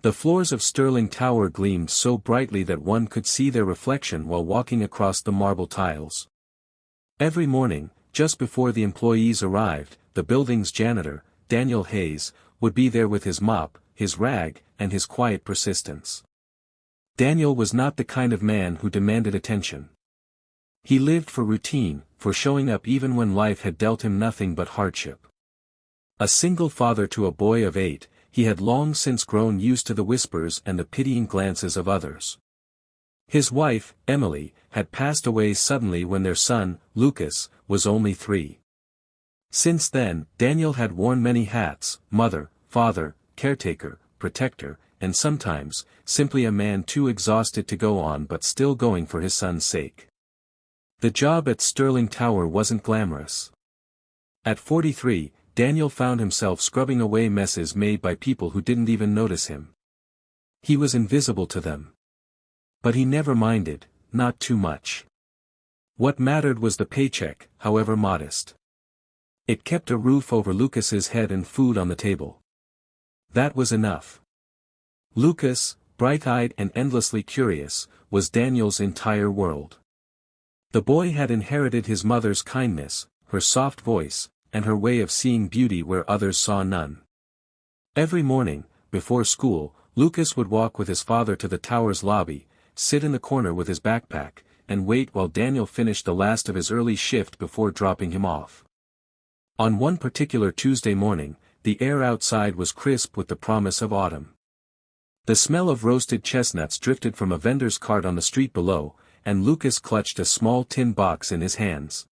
The floors of Sterling Tower gleamed so brightly that one could see their reflection while walking across the marble tiles. Every morning, just before the employees arrived, the building's janitor, Daniel Hayes, would be there with his mop, his rag, and his quiet persistence. Daniel was not the kind of man who demanded attention. He lived for routine, for showing up even when life had dealt him nothing but hardship. A single father to a boy of 8, he had long since grown used to the whispers and the pitying glances of others. His wife, Emily, had passed away suddenly when their son, Lucas, was only 3. Since then, Daniel had worn many hats: mother, father, caretaker, protector, and sometimes, simply a man too exhausted to go on but still going for his son's sake. The job at Sterling Tower wasn't glamorous. At 43, Daniel found himself scrubbing away messes made by people who didn't even notice him. He was invisible to them. But he never minded, not too much. What mattered was the paycheck, however modest. It kept a roof over Lucas's head and food on the table. That was enough. Lucas, bright-eyed and endlessly curious, was Daniel's entire world. The boy had inherited his mother's kindness, her soft voice, and her way of seeing beauty where others saw none. Every morning, before school, Lucas would walk with his father to the tower's lobby, sit in the corner with his backpack, and wait while Daniel finished the last of his early shift before dropping him off. On one particular Tuesday morning, the air outside was crisp with the promise of autumn. The smell of roasted chestnuts drifted from a vendor's cart on the street below, and Lucas clutched a small tin box in his hands.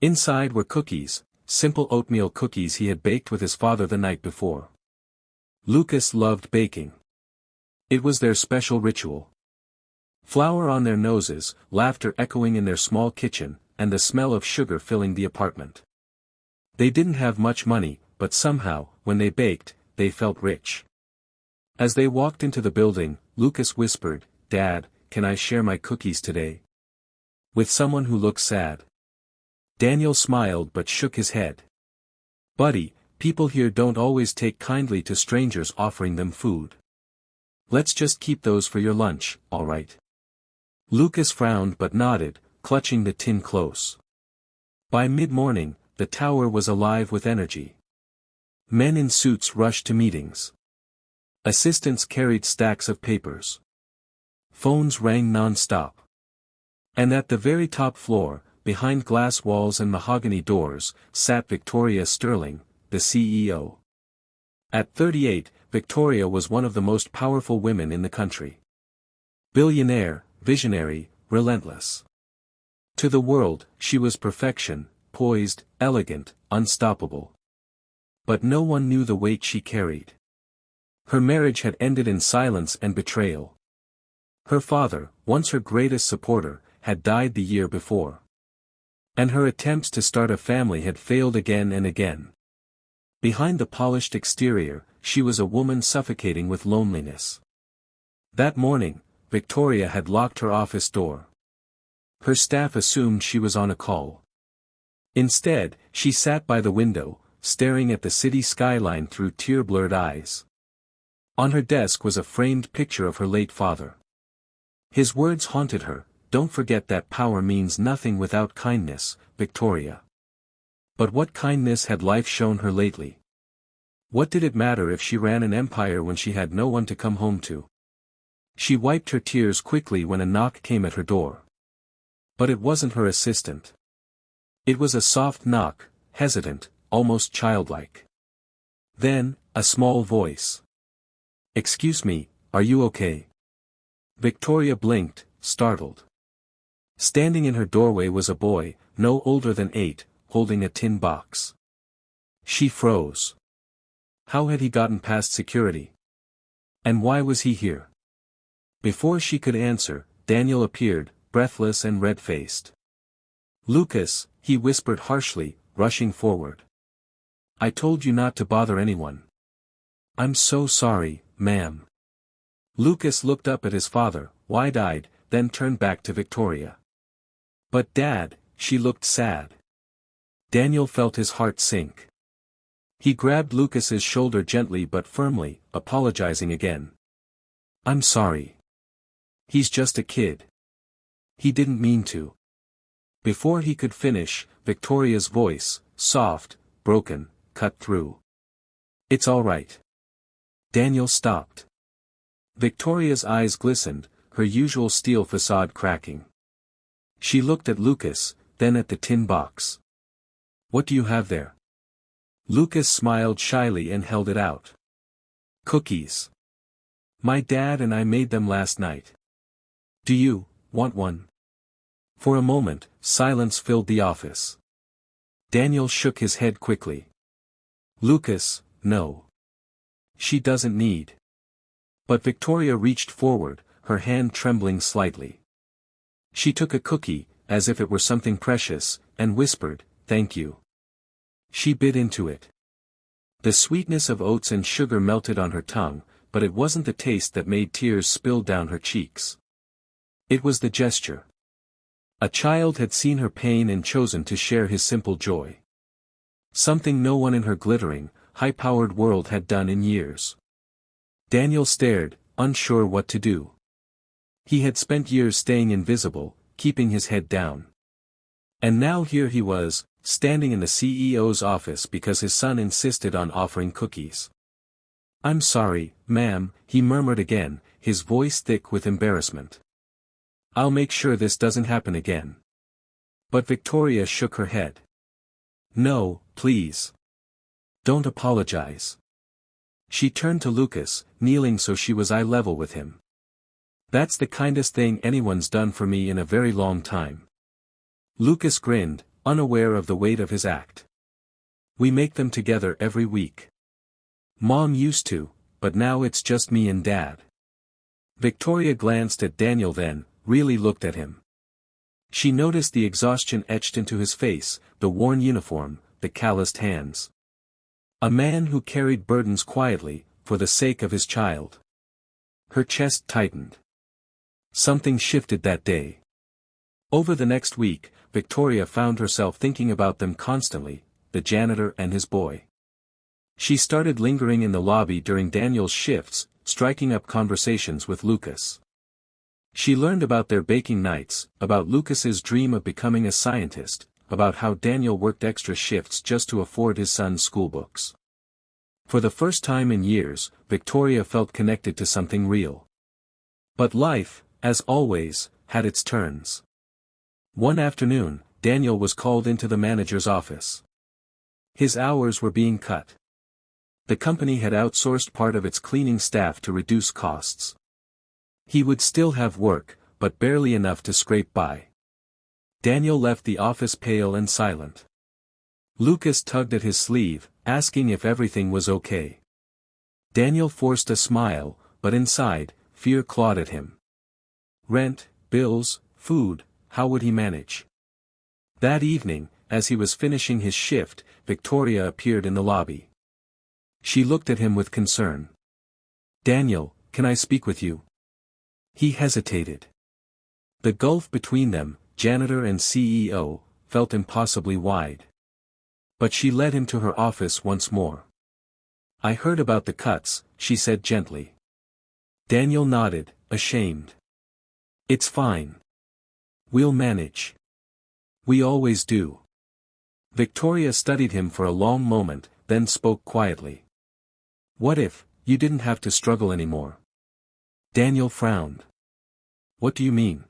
Inside were cookies, simple oatmeal cookies he had baked with his father the night before. Lucas loved baking. It was their special ritual. Flour on their noses, laughter echoing in their small kitchen, and the smell of sugar filling the apartment. They didn't have much money, but somehow, when they baked, they felt rich. As they walked into the building, Lucas whispered, "Dad, can I share my cookies today?" With someone who looked sad. Daniel smiled but shook his head. "Buddy, people here don't always take kindly to strangers offering them food. Let's just keep those for your lunch, all right?" Lucas frowned but nodded, clutching the tin close. By mid-morning, the tower was alive with energy. Men in suits rushed to meetings. Assistants carried stacks of papers. Phones rang non-stop. And at the very top floor, behind glass walls and mahogany doors, sat Victoria Sterling, the CEO. At 38, Victoria was one of the most powerful women in the country. Billionaire, visionary, relentless. To the world, she was perfection, poised, elegant, unstoppable. But no one knew the weight she carried. Her marriage had ended in silence and betrayal. Her father, once her greatest supporter, had died the year before. And her attempts to start a family had failed again and again. Behind the polished exterior, she was a woman suffocating with loneliness. That morning, Victoria had locked her office door. Her staff assumed she was on a call. Instead, she sat by the window, staring at the city skyline through tear-blurred eyes. On her desk was a framed picture of her late father. His words haunted her, "Don't forget that power means nothing without kindness, Victoria." But what kindness had life shown her lately? What did it matter if she ran an empire when she had no one to come home to? She wiped her tears quickly when a knock came at her door. But it wasn't her assistant. It was a soft knock, hesitant, almost childlike. Then, a small voice. "Excuse me, are you okay?" Victoria blinked, startled. Standing in her doorway was a boy, no older than 8, holding a tin box. She froze. How had he gotten past security? And why was he here? Before she could answer, Daniel appeared, breathless and red-faced. "Lucas," he whispered harshly, rushing forward. "I told you not to bother anyone." "I'm so sorry, ma'am." Lucas looked up at his father, wide-eyed, then turned back to Victoria. "But Dad," she looked sad. Daniel felt his heart sink. He grabbed Lucas's shoulder gently but firmly, apologizing again. "I'm sorry. He's just a kid. He didn't mean to." Before he could finish, Victoria's voice, soft, broken, cut through. "It's all right." Daniel stopped. Victoria's eyes glistened, her usual steel facade cracking. She looked at Lucas, then at the tin box. "What do you have there?" Lucas smiled shyly and held it out. "Cookies. My dad and I made them last night. Do you want one?" For a moment, silence filled the office. Daniel shook his head quickly. "Lucas, no. She doesn't need." But Victoria reached forward, her hand trembling slightly. She took a cookie, as if it were something precious, and whispered, "Thank you." She bit into it. The sweetness of oats and sugar melted on her tongue, but it wasn't the taste that made tears spill down her cheeks. It was the gesture. A child had seen her pain and chosen to share his simple joy. Something no one in her glittering, high-powered world had done in years. Daniel stared, unsure what to do. He had spent years staying invisible, keeping his head down. And now here he was, standing in the CEO's office because his son insisted on offering cookies. "I'm sorry, ma'am," he murmured again, his voice thick with embarrassment. "I'll make sure this doesn't happen again." But Victoria shook her head. "No, please. Don't apologize." She turned to Lucas, kneeling so she was eye level with him. "That's the kindest thing anyone's done for me in a very long time." Lucas grinned, unaware of the weight of his act. "We make them together every week. Mom used to, but now it's just me and Dad." Victoria glanced at Daniel then, really looked at him. She noticed the exhaustion etched into his face, the worn uniform, the calloused hands. A man who carried burdens quietly, for the sake of his child. Her chest tightened. Something shifted that day. Over the next week, Victoria found herself thinking about them constantly, the janitor and his boy. She started lingering in the lobby during Daniel's shifts, striking up conversations with Lucas. She learned about their baking nights, about Lucas's dream of becoming a scientist, about how Daniel worked extra shifts just to afford his son's schoolbooks. For the first time in years, Victoria felt connected to something real. But life, as always, had its turns. One afternoon, Daniel was called into the manager's office. His hours were being cut. The company had outsourced part of its cleaning staff to reduce costs. He would still have work, but barely enough to scrape by. Daniel left the office pale and silent. Lucas tugged at his sleeve, asking if everything was okay. Daniel forced a smile, but inside, fear clawed at him. Rent, bills, food, how would he manage? That evening, as he was finishing his shift, Victoria appeared in the lobby. She looked at him with concern. "Daniel, can I speak with you?" He hesitated. The gulf between them, janitor and CEO, felt impossibly wide. But she led him to her office once more. "I heard about the cuts," she said gently. Daniel nodded, ashamed. "It's fine. We'll manage. We always do." Victoria studied him for a long moment, then spoke quietly. "What if you didn't have to struggle anymore?" Daniel frowned. "What do you mean?"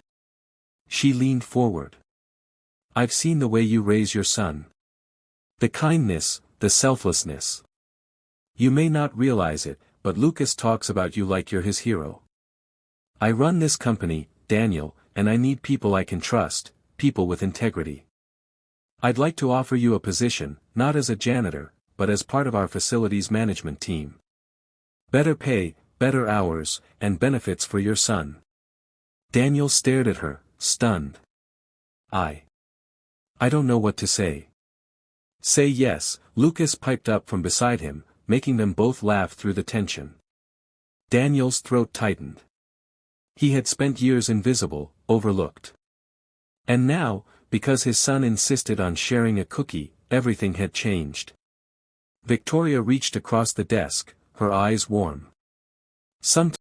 She leaned forward. "I've seen the way you raise your son. The kindness, the selflessness. You may not realize it, but Lucas talks about you like you're his hero. I run this company, Daniel, and I need people I can trust, people with integrity. I'd like to offer you a position, not as a janitor, but as part of our facilities management team. Better pay, better hours, and benefits for your son." Daniel stared at her, stunned. I don't know what to say." "Say yes," Lucas piped up from beside him, making them both laugh through the tension. Daniel's throat tightened. He had spent years invisible, overlooked. And now, because his son insisted on sharing a cookie, everything had changed. Victoria reached across the desk, her eyes warm. Sometimes